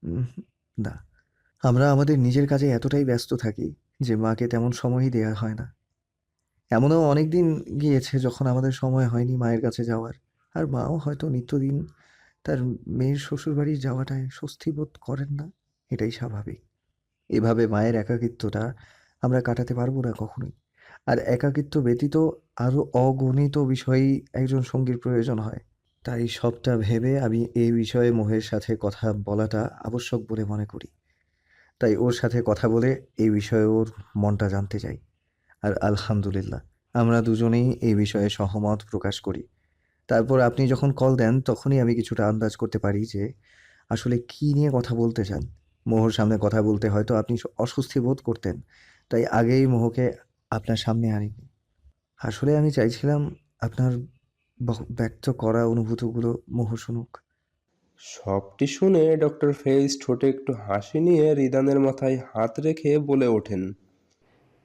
উম না। আমরা আমাদের নিজের কাজে এতটাই ব্যস্ত থাকি যে মাকে তেমন সময়ই দেয়া হয় না। এমনও অনেক দিন গিয়েছে যখন আমাদের সময় হয়নি মায়ের কাছে যাওয়ার। আর মাও হয়তো নিত্যদিন তার মেয়ের শ্বশুরবাড়ি যাওয়াটায় স্বস্তি বোধ করেন না। এটাই স্বাভাবিক। এভাবে মায়ের একাকিত্বটা আমরা কাটাতে পারবো না কখনোই। আর একাকিত্ব ব্যতীত আরো অগণিত বিষয়েই একজন সঙ্গীর প্রয়োজন হয়। তাই সবটা ভেবে আমি এই বিষয়ে মোহের সাথে কথা বলাটা আবশ্যক বলে মনে করি। তাই ওর সাথে কথা বলে এই বিষয়ে ওর মনটা জানতে চাই। আর আলহামদুলিল্লাহ, আমরা দুজনেই এই বিষয়ে সহমত প্রকাশ করি। তারপর আপনি যখন কল দেন তখনই আমি কিছুটা আন্দাজ করতে পারি যে আসলে কী নিয়ে কথা বলতে চান। মোহর সামনে কথা বলতে হয়তো আপনি অস্বস্তি বোধ করতেন। তাই আগেই মোহকে আপনার সামনে আনিনি। আসলে আমি চাইছিলাম আপনার ব্যক্ত করা অনুভূতিগুলো মোহ শুনুক। সবটি শুনে ডক্টর ফেইজ ঠোঁটে একটু হাসি নিয়ে রিদানের মাথায় হাত রেখে বলে ওঠেন।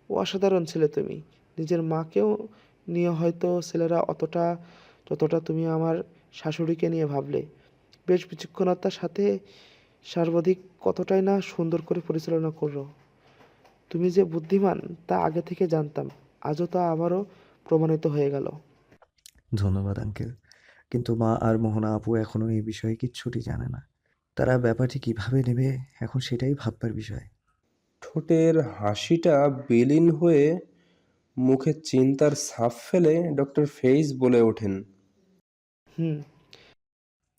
অসাধারণ ছেলে তুমি। নিজের মাকেও নিয়ে হয়তো ছেলেরা অতটা যতটা তুমি আমার শাশুড়িকে নিয়ে ভাবলে। বেশ বিচক্ষণতার সাথে সর্বাধিক কতটাই না সুন্দর করে পরিচালনা করো। তুমি যে বুদ্ধিমান তা আগে থেকে জানতাম। আজও তা আবারও প্রমাণিত হয়ে গেল। ধন্যবাদ আঙ্কেল। কিন্তু মা আর মোহনা আপু এখনো এই বিষয়ে কিচ্ছুটি জানে না। তারা ব্যাপারটি কিভাবে নেবে এখন সেটাই ভাববার বিষয়। ঠোঁটের হাসিটা বিলীন হয়ে মুখে চিন্তার ছাপ ফেলে ডক্টর ফেইজ বলে ওঠেন। হুম।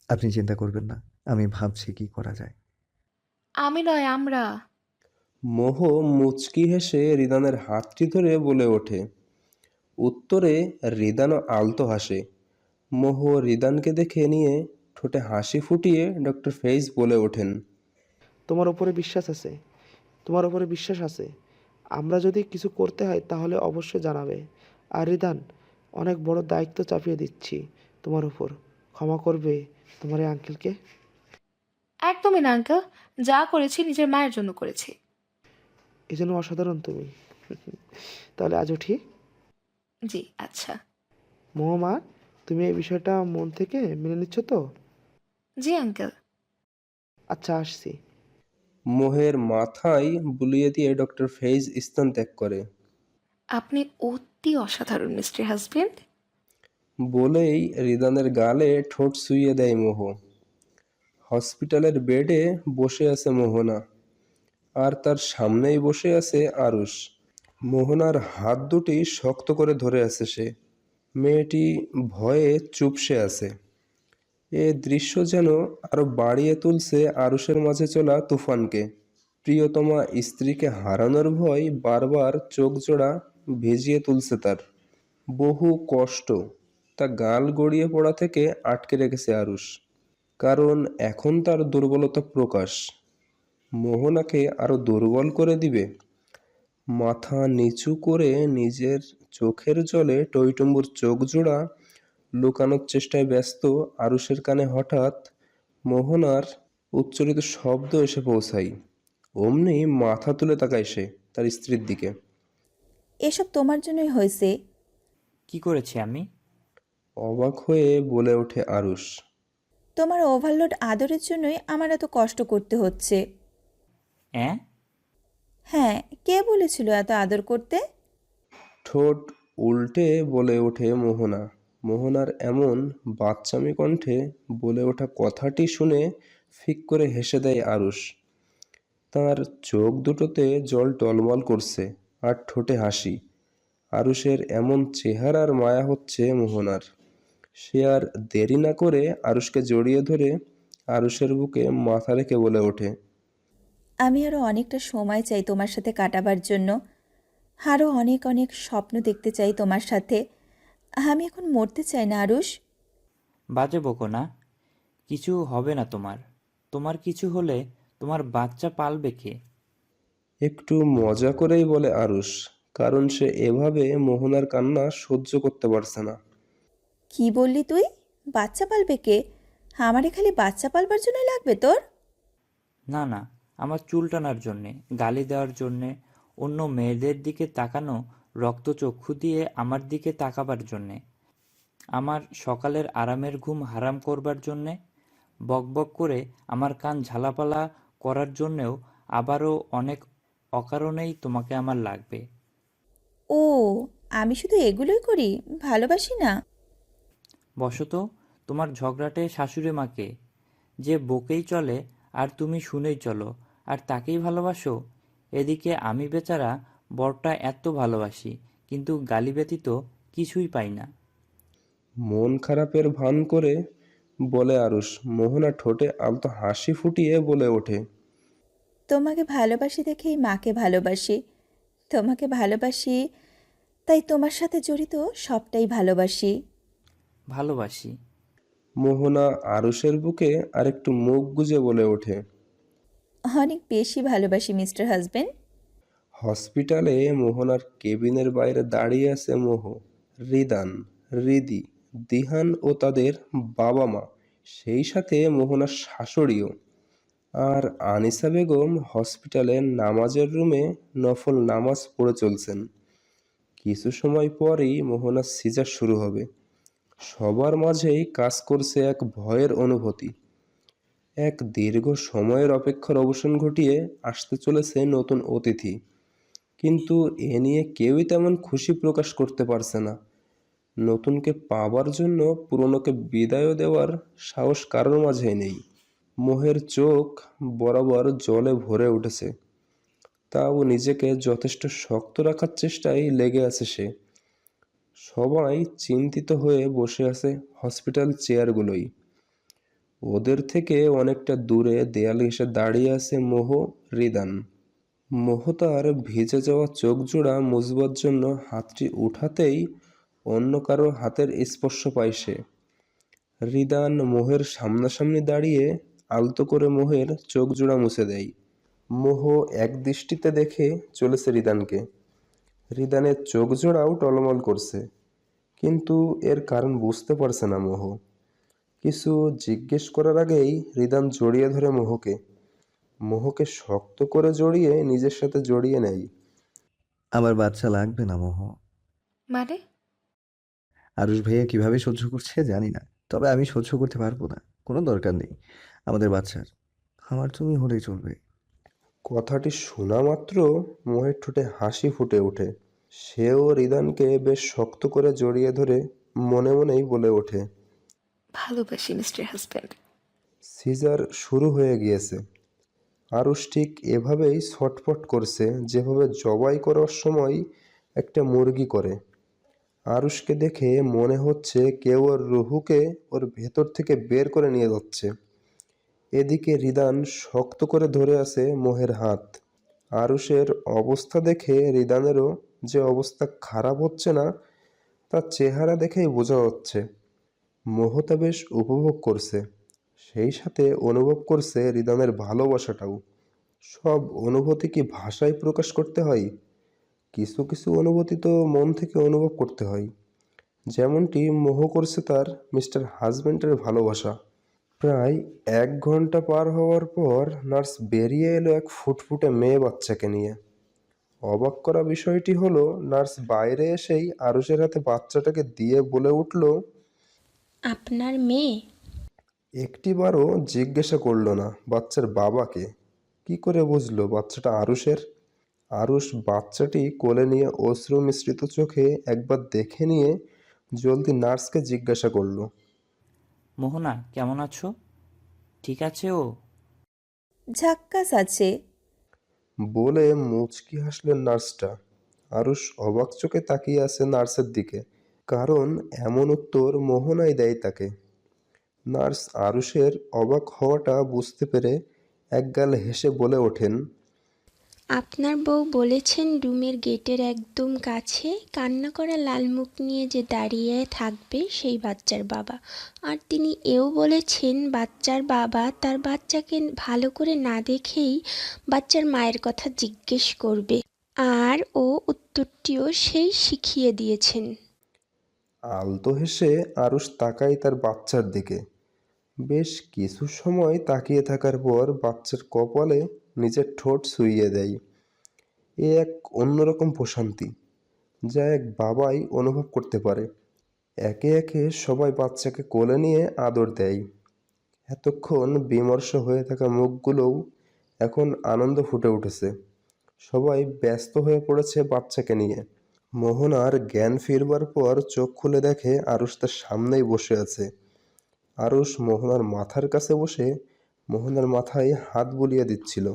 আপনি চিন্তা করবেন না। আমি ভাবছি কি করা যায়। আমি নয়, আমরা। মোহ মুচকি হেসে রিদানের হাতটি ধরে বলে ওঠে। উত্তরে রিদানও আলতো হাসে। মোহ রিদানকে দেখে নিয়ে ঠোঁটে হাসি ফুটিয়ে ডক্টর ফেইজ বলে ওঠেন। তোমার উপরে বিশ্বাস আছে। তোমার উপরে বিশ্বাস আছে। আমরা যদি কিছু করতে হয় তাহলে অবশ্যই জানাবে। আর রিদান, অনেক বড় দায়িত্ব চাপিয়ে দিচ্ছি তোমার উপর। ক্ষমা করবে তোমার এই আঙ্কেলকে। একদমই না আঙ্কেল। যা করেছি নিজের মায়ের জন্য করেছি। এই জন্য অসাধারণ তুমি। তাহলে আজ উঠি। জি, আচ্ছা। মা, তুমি এই বিষয়টা মন থেকে মেনে নিচ্ছ তো? জি আঙ্কেল। আচ্ছা, আসছি। মোহের মাথায় বুলিয়ে দিয়ে ডক্টর ফেইজ স্থান ত্যাগ করে। আপনি অতি অসাধারণ মিস্টার হাজবেন্ড। বলেই রিদানের গালে ঠোঁট ছুঁয়ে দেয় মোহ। হসপিটালের বেডে বসে আছে মোহনা, আর তার সামনেই বসে আছে আরুষ। মোহনার হাত দুটি শক্ত করে ধরে আছে সে। মেয়েটি ভয়ে চুপসে আছে। এ দৃশ্য যেন আরো বাড়িয়ে তুলছে আরুষের মাঝে চলা তুফানকে। প্রিয়তমা স্ত্রীকে হারানোর ভয় বারবার চোখজোড়া ভিজিয়ে তুলছে তার। বহু কষ্ট তা গাল গড়িয়ে পড়া থেকে আটকে রেখেছে আরুষ। কারণ এখন তার দুর্বলতা প্রকাশ। মোহনাকে আরো দুর্বল করে দিবে। মাথা নিচু করে নিজের চোখের জলে টইটুম্বুর চোখ জোড়া লুকানোর চেষ্টায় ব্যস্ত আরুষের কানে হঠাৎ মোহনার উচ্চারিত শব্দ এসে পৌঁছায়। অমনি মাথা তুলে তাকায় সে তার স্ত্রীর দিকে। এসব তোমার জন্যই হয়েছে। কি করেছি আমি? অবাক হয়ে বলে ওঠে আরুষ। তোমার ওভারলোড আদরের জন্যই আমার এত কষ্ট করতে হচ্ছে। অ্যাঁ? হ্যাঁ, কে বলেছিল এত আদর করতে? ঠোঁট উল্টে বলে ওঠে মোহনা। মোহনার এমন বাচ্চামি কণ্ঠে বলে ওঠা কথাটি শুনে ফিক করে হেসে দেয় আরুষ। তার চোখ দুটোতে জল টলমল করছে, আর ঠোঁটে হাসি। আরুষের এমন চেহারার মায়া হচ্ছে মোহনার। সে আর দেরি না করে আরুষকে জড়িয়ে ধরে আরুষের বুকে মাথা রেখে বলে ওঠে। আমি আরও অনেকটা সময় চাই তোমার সাথে কাটাবার জন্য। আরও অনেক অনেক স্বপ্ন দেখতে চাই তোমার সাথে। আমি এখন মরতে চাই না আরুষ। বাজে বকো না। কিছু হবে না তোমার। তোমার কিছু হলে তোমার বাচ্চা পালবে কে? একটু মজা করেই বলে আরুষ, কারণ সে এভাবে মোহনার কান্না সহ্য করতে পারছে না। কি বললি তুই? বাচ্চা পালবে কে? আমারে খালি বাচ্চা পালবার জন্যই লাগবে তোর? না না, আমার চুল টানার জন্যে, গালি দেওয়ার জন্যে, অন্য মেয়েদের দিকে তাকানো রক্তচক্ষু দিয়ে আমার দিকে তাকাবার জন্যে, আমার সকালের আরামের ঘুম হারাম করবার জন্যে, বকবক করে আমার কান ঝালাপালা করার জন্যেও আবারও অনেক অকারণেই তোমাকে আমার লাগবে। ও, আমি শুধু এগুলোই করি, ভালোবাসি না? বসো তো, তোমার ঝগড়াটে শাশুড়ি মাকে যে বকেই চলে আর তুমি শুনেই চলো, আর তাকেই ভালোবাসো। এদিকে আমি বেচারা বরটা এত ভালোবাসি, কিন্তু গালি ব্যতীত কিছুই পাই না। মন খারাপের ভান করে বলে আরুষ। মোহনা ঠোঁটে আলতো হাসি ফুটিয়ে বলে ওঠে, তোমাকে ভালোবাসি দেখেই মাকে ভালোবাসি। তোমাকে ভালোবাসি, তাই তোমার সাথে জড়িত সবটাই ভালোবাসি। ভালোবাসি। মোহনা আরুষের বুকে আরেকটু মুখ গুজে বলে ওঠে। অনেক বেশি ভালোবাসি মিস্টার হাজবেন্ড। হসপিটালে মোহনার কেবিনের বাইরে দাঁড়িয়ে আছে মোহ, রিদান, রিদি, দিহান ও তাদের বাবা মা, সেই সাথে মোহনার শাশুড়িও। আর আনিসা বেগম হসপিটালের নামাজের রুমে নফল নামাজ পড়ে চলছেন। কিছু সময় পরেই মোহনার সিজার শুরু হবে। সবার মাঝেই কাজ করছে এক ভয়ের অনুভূতি। এক দীর্ঘ সময়ের অপেক্ষার অবসান ঘটিয়ে আসতে চলেছে নতুন অতিথি, কিন্তু এ নিয়ে কেউই তেমন খুশি প্রকাশ করতে পারছে না। নতুনকে পাবার জন্য পুরনোকে বিদায়ও দেওয়ার সাহস কারোর মাঝেই নেই। মোহের চোখ বরাবর জলে ভরে উঠেছে, তাও নিজেকে যথেষ্ট শক্ত রাখার চেষ্টায় লেগে আছে সে। সবাই চিন্তিত হয়ে বসে আছে হসপিটাল চেয়ারগুলোই। ওদের থেকে অনেকটা দূরে দেয়াল ঘেঁষে দাঁড়িয়ে আছে মোহ, রিদান। মোহ তার ভিজে যাওয়া চোখ জোড়া মুছবার জন্য হাতটি উঠাতেই অন্য কারো হাতের স্পর্শ পায় সে। রিদান মোহের সামনাসামনি দাঁড়িয়ে আলতো করে মোহের চোখ জোড়া মুছে দেয়। মোহ এক দৃষ্টিতে দেখে চলেছে রিদানকে। রিদানের চোখ জোড়াও টলমল করছে, কিন্তু এর কারণ বুঝতে পারছে না মোহ। কিছু জিজ্ঞেস করার আগেই রিদান জড়িয়ে ধরে মোহকে। মোহকে শক্ত করে জড়িয়ে নিজের সাথে জড়িয়ে নেয়। আমার বাচ্চা লাগবে না মোহ। মানে? আরুষ ভাইয়া কিভাবে সহ্য করছে জানি না, তবে আমি সহ্য করতে পারবো না। কোনো দরকার নেই আমাদের বাচ্চার। আমার তুমি হলেই চলবে। কথাটি শোনা মাত্র মোহের ঠোঁটে হাসি ফুটে ওঠে। সেও রিদানকে বেশ শক্ত করে জড়িয়ে ধরে মনে মনেই বলে ওঠে, ভালোবাসি মিস্টার হাজবেন্ড। সিজার শুরু হয়ে গিয়েছে। আরুষ ঠিক এভাবেই ছটফট করছে, যেভাবে জবাই করার সময় একটা মুরগি করে। আরুষকে দেখে মনে হচ্ছে কেউ ওর রুহুকে ওর ভেতর থেকে বের করে নিয়ে যাচ্ছে। এদিকে রিদান শক্ত করে ধরে আছে মোহের হাত। আরুষের অবস্থা দেখে রিদানেরও যে অবস্থা খারাপ হচ্ছে না, তার চেহারা দেখেই বোঝা যাচ্ছে। মোহতা বেশ উপভোগ করছে, সেই সাথে অনুভব করছে রিদানের ভালোবাসাটাও। সব অনুভূতি কি ভাষায় প্রকাশ করতে হয়? কিছু কিছু অনুভূতি তো মন থেকে অনুভব করতে হয়, যেমনটি মোহ করছে তার মিস্টার হাজবেন্ডের ভালোবাসা। প্রায় 1 ঘন্টা পার হওয়ার পর নার্স বেরিয়ে এলো এক ফুটফুটে মেয়ে বাচ্চাকে নিয়ে। অবাক করা বিষয়টি হলো, নার্স বাইরে এসেই আরুষের হাতে বাচ্চাটাকে দিয়ে বলে উঠল। আপনার মেয়ে? একটিবারও জিজ্ঞাসা করলো না বাচ্চার বাবাকে। কি করে বুঝলো বাচ্চাটা আরুষের? আরুষ বাচ্চাটি কোলে নিয়ে অশ্রু মিশ্রিত চোখে একবার দেখে নিয়ে জলদি নার্সকে জিজ্ঞাসা করলো, মোহনা কেমন আছো? ঠিক আছে ও? ঝাক্কাস আছে। বলে মুচকি হাসলেন নার্সটা। আরুষ অবাক চোখে তাকিয়ে আছে নার্সের দিকে, কারণ এমন উত্তর মোহনাই দেয় তাকে। নার্স আরুষের অবাক হওয়াটা বুঝতে পেরে একগাল হেসে বলে ওঠেন, আপনার বউ বলেছেন রুমের গেটের একদম কাছে কান্না করা লাল মুখ নিয়ে যে দাঁড়িয়ে থাকবে সেই বাচ্চার বাবা। আর তিনি এও বলেছেন বাচ্চার বাবা তার বাচ্চাকে ভালো করে না দেখেই বাচ্চার মায়ের কথা জিজ্ঞেস করবে, আর ও উত্তরটিও সেই শিখিয়ে দিয়েছেন। আলতো হেসে আরুষ তাকায় তার বাচ্চার দিকে। বেশ কিছু সময় তাকিয়ে থাকার পর বাচ্চার কপালে নিজের ঠোঁট ছুঁইয়ে দেয়। এ এক অন্যরকম প্রশান্তি, যা এক বাবাই অনুভব করতে পারে। একে একে সবাই বাচ্চাকে কোলে নিয়ে আদর দেয়। এতক্ষণ বিমর্ষ হয়ে থাকা মুখগুলোও এখন আনন্দ ফুটে উঠেছে। সবাই ব্যস্ত হয়ে পড়েছে বাচ্চাকে নিয়ে। মোহনার জ্ঞান ফিরবার পর চোখ খুলে দেখে আরুষ তার সামনেই বসে আছে। আরুষ মোহনার মাথার কাছে বসে মোহনার মাথায় হাত বুলিয়ে দিচ্ছিল।